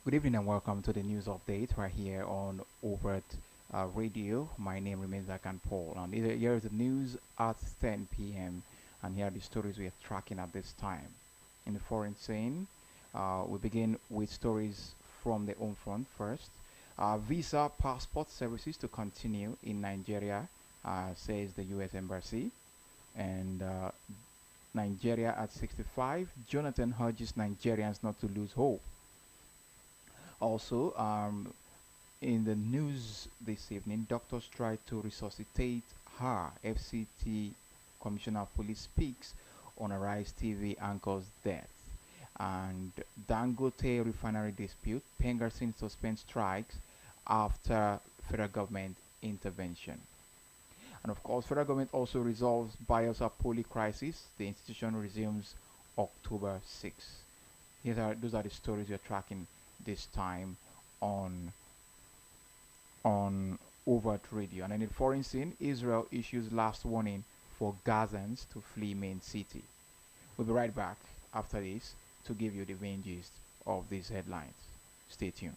Good evening and welcome to the news update right here on Overt Radio. My name remains Akan Paul, and here is the news at 10 p.m. And here are the stories we are tracking at this time. In the foreign scene, we begin with stories from the home front first. Visa passport services to continue in Nigeria, says the U.S. Embassy. And Nigeria at 65, Jonathan urges Nigerians not to lose hope. Also, in the news this evening, doctors try to resuscitate her. FCT Commissioner of Police speaks on Arise TV anchor's death. And Dangote refinery dispute, Pengerson suspends strikes after federal government intervention. And of course, federal government also resolves Bielsa poly crisis. The institution resumes October 6th. Those are the stories you're tracking this time on on Overt Radio. And in the foreign scene, Israel issues last warning for Gazans to flee main city. We'll be right back after this to give you the main gist of these headlines. Stay tuned.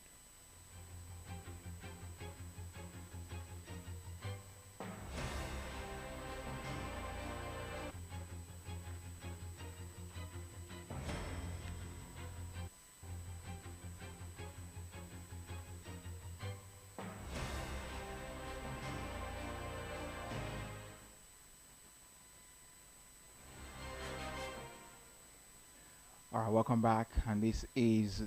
All right, welcome back, and this is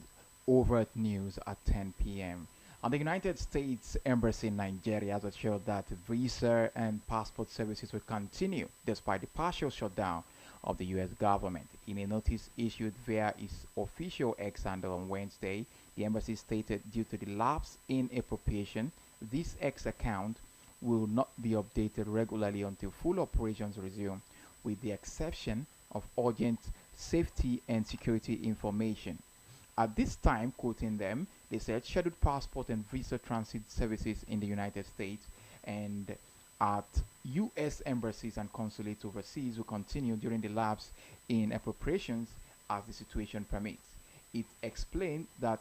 Overt News at 10 p.m. And the United States Embassy in Nigeria has assured that visa and passport services will continue despite the partial shutdown of the U.S. government. In a notice issued via its official X handle on Wednesday, the embassy stated due to the lapse in appropriation, this X account will not be updated regularly until full operations resume, with the exception of urgent safety and security information. At this time, quoting them, they said scheduled passport and visa transit services in the United States and at U.S. embassies and consulates overseas will continue during the lapse in appropriations as the situation permits. It explained that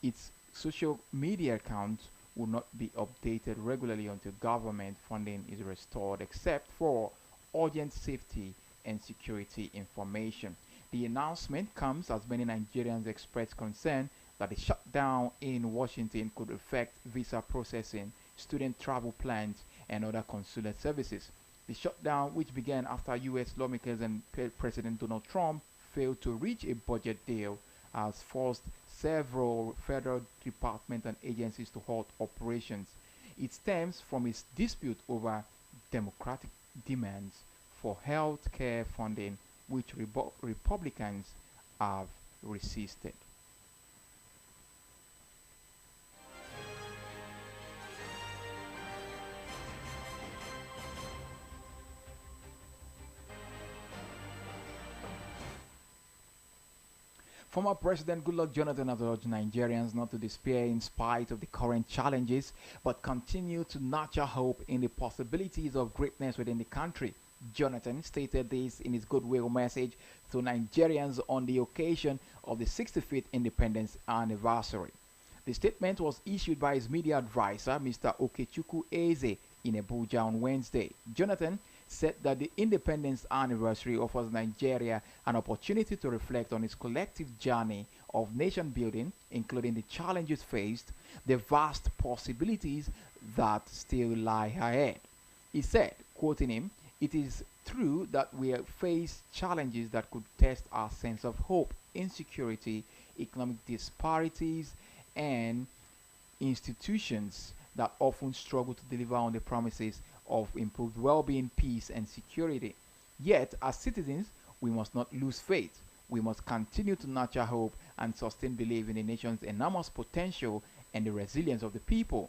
its social media account will not be updated regularly until government funding is restored, except for urgent safety and security information. The announcement comes as many Nigerians expressed concern that the shutdown in Washington could affect visa processing, student travel plans, and other consular services. The shutdown, which began after U.S. lawmakers and President Donald Trump failed to reach a budget deal, has forced several federal departments and agencies to halt operations. It stems from its dispute over democratic demands for health care funding, which Republicans have resisted. Former President Goodluck Jonathan has urged Nigerians not to despair in spite of the current challenges, but continue to nurture hope in the possibilities of greatness within the country. Jonathan stated this in his goodwill message to Nigerians on the occasion of the 65th independence anniversary. The statement was issued by his media advisor, Mr. Okechukwu Eze, in Abuja on Wednesday. Jonathan said that the independence anniversary offers Nigeria an opportunity to reflect on its collective journey of nation building, including the challenges faced, the vast possibilities that still lie ahead. He said, quoting him, "It is true that we face challenges that could test our sense of hope, insecurity, economic disparities, and institutions that often struggle to deliver on the promises of improved well being, peace, and security. Yet, as citizens, we must not lose faith. We must continue to nurture hope and sustain belief in the nation's enormous potential and the resilience of the people.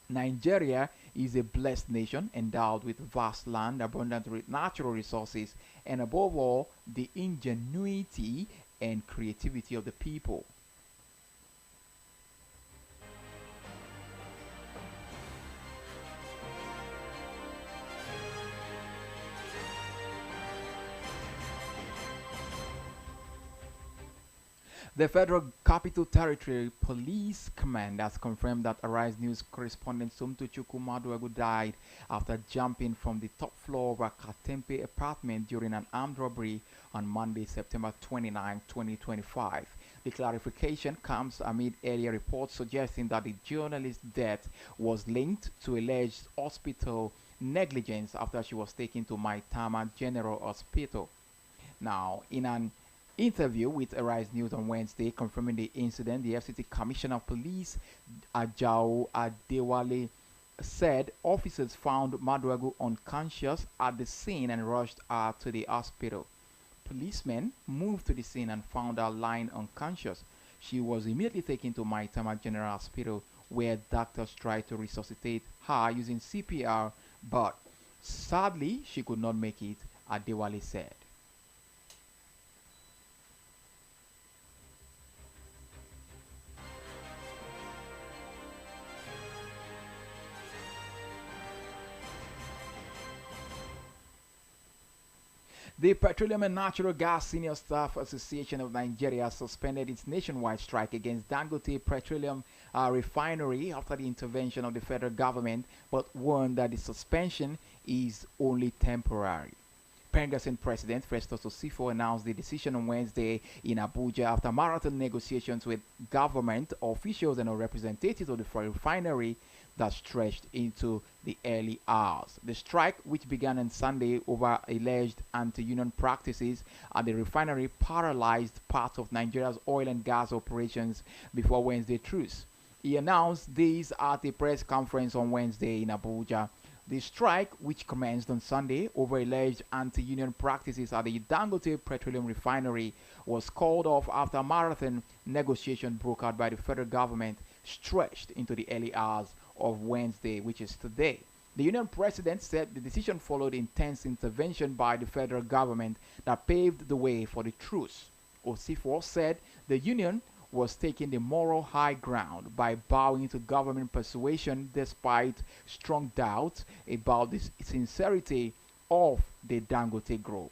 Nigeria is a blessed nation endowed with vast land, abundant natural resources, and above all, the ingenuity and creativity of the people. The Federal Capital Territory Police Command has confirmed that Arise News correspondent Somtochukwu Maduegu died after jumping from the top floor of a Katempe apartment during an armed robbery on Monday, September 29, 2025. The clarification comes amid earlier reports suggesting that the journalist's death was linked to alleged hospital negligence after she was taken to Maitama General Hospital. Now, in an interview with Arise News on Wednesday confirming the incident, the FCT Commissioner of Police Ajao Adewale said officers found Maduagu unconscious at the scene and rushed her to the hospital. Policemen moved to the scene and found her lying unconscious. She was immediately taken to Maitama General Hospital where doctors tried to resuscitate her using CPR, but sadly she could not make it, Adewale said. The Petroleum and Natural Gas Senior Staff Association of Nigeria suspended its nationwide strike against Dangote Petroleum Refinery after the intervention of the federal government, but warned that the suspension is only temporary. Pengassin President Festus Osifo announced the decision on Wednesday in Abuja after marathon negotiations with government officials and representatives of the refinery that stretched into the early hours. The strike, which began on Sunday over alleged anti-union practices at the refinery, paralyzed parts of Nigeria's oil and gas operations before Wednesday truce. He announced this at a press conference on Wednesday in Abuja. The strike, which commenced on Sunday over alleged anti-union practices at the Dangote Petroleum Refinery, was called off after marathon negotiation broke out by the federal government stretched into the early hours of Wednesday, which is today. The union president said the decision followed intense intervention by the federal government that paved the way for the truce. Osifo said the union was taking the moral high ground by bowing to government persuasion despite strong doubts about the sincerity of the Dangote group.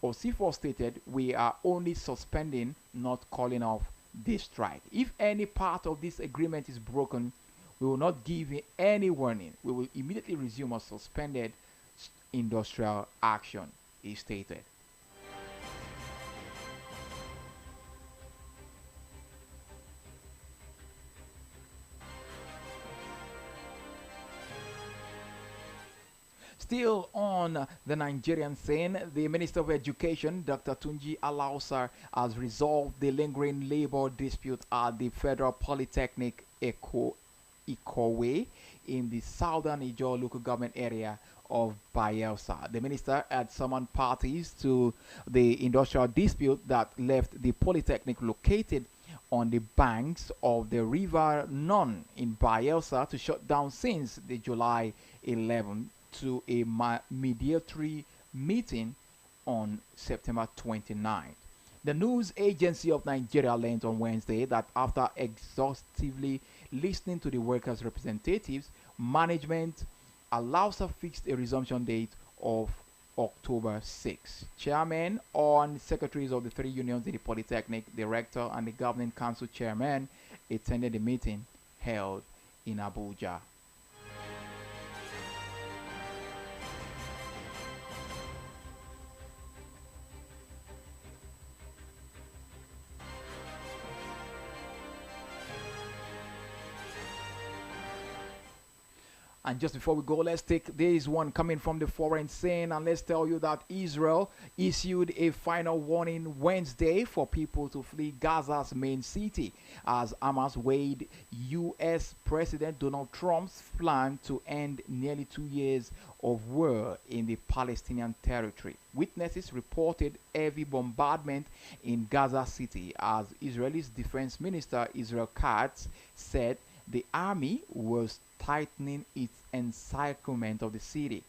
Osifo stated, "We are only suspending, not calling off this strike. If any part of this agreement is broken, we will not give any warning. We will immediately resume our suspended industrial action," he stated. Still on the Nigerian scene, the Minister of Education, Dr. Tunji Alausar, has resolved the lingering labor dispute at the Federal Polytechnic Ikowe in the southern Ijaw local government area of Bayelsa. The minister had summoned parties to the industrial dispute that left the polytechnic located on the banks of the river Nun in Bayelsa to shut down since the July 11 to a mediatory meeting on September 29th. The news agency of Nigeria learned on Wednesday that after exhaustively listening to the workers' representatives, management allows a fixed a resumption date of October 6. Chairman and secretaries of the three unions in the Polytechnic, the rector, and the governing council chairman attended the meeting held in Abuja. And just before we go, let's take this one coming from the foreign scene, and let's tell you that Israel issued a final warning Wednesday for people to flee Gaza's main city as Hamas weighed U.S. President Donald Trump's plan to end nearly 2 years of war in the Palestinian territory. Witnesses reported heavy bombardment in Gaza City as Israel's defense minister Israel Katz said the army was tightening its encirclement of the city.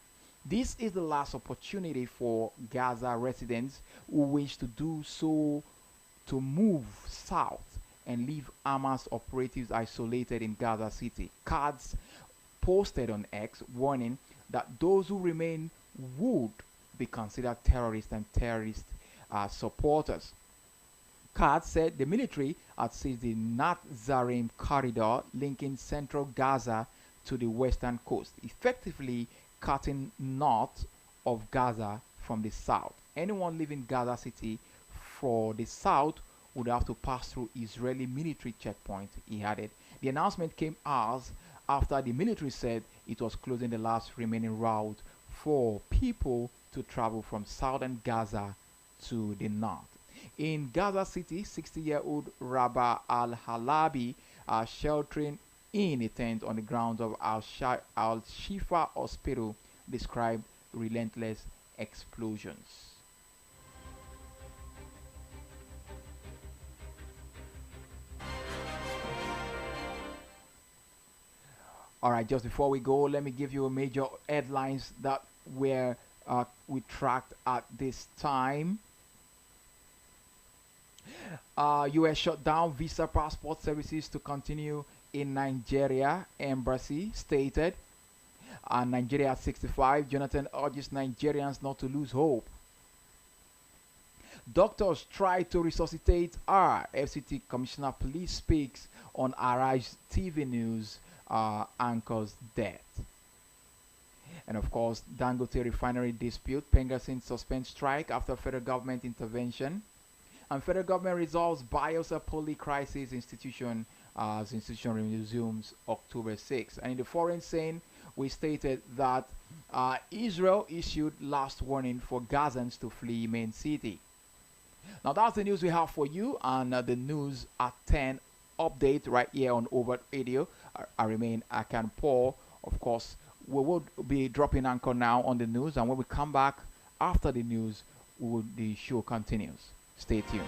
This is the last opportunity for Gaza residents who wish to do so to move south and leave Hamas operatives isolated in Gaza City. Katz posted on X warning that those who remain would be considered terrorists and terrorist supporters. Katz said the military had seized the Nazarim corridor linking central Gaza to the western coast, effectively cutting north of Gaza from the south. Anyone leaving Gaza City for the south would have to pass through Israeli military checkpoint, he added. The announcement came hours after the military said it was closing the last remaining route for people to travel from southern Gaza to the north. In Gaza City, 60-year-old Rabah al-Halabi are sheltering in a tent on the grounds of Al-Shifa Hospital, described relentless explosions. All right, just before we go, let me give you a major headlines that were we tracked at this time. U.S. shut down visa passport services to continue in Nigeria. Embassy stated. Nigeria at 65. Jonathan urges Nigerians not to lose hope. Doctors try to resuscitate R. FCT Commissioner Police speaks on Arise TV News anchor's death. And of course, Dangote refinery dispute. Pengassin suspends strike after federal government intervention. And federal government resolves Bielsa poly crisis institution as institution resumes October 6th. And in the foreign scene, we stated that Israel issued last warning for Gazans to flee main city. Now that's the news we have for you, and the news at 10 update right here on Overt Radio. I remain Akan Paul. Of course, we will be dropping anchor now on the news, and when we come back after the news, the show continues. Stay tuned.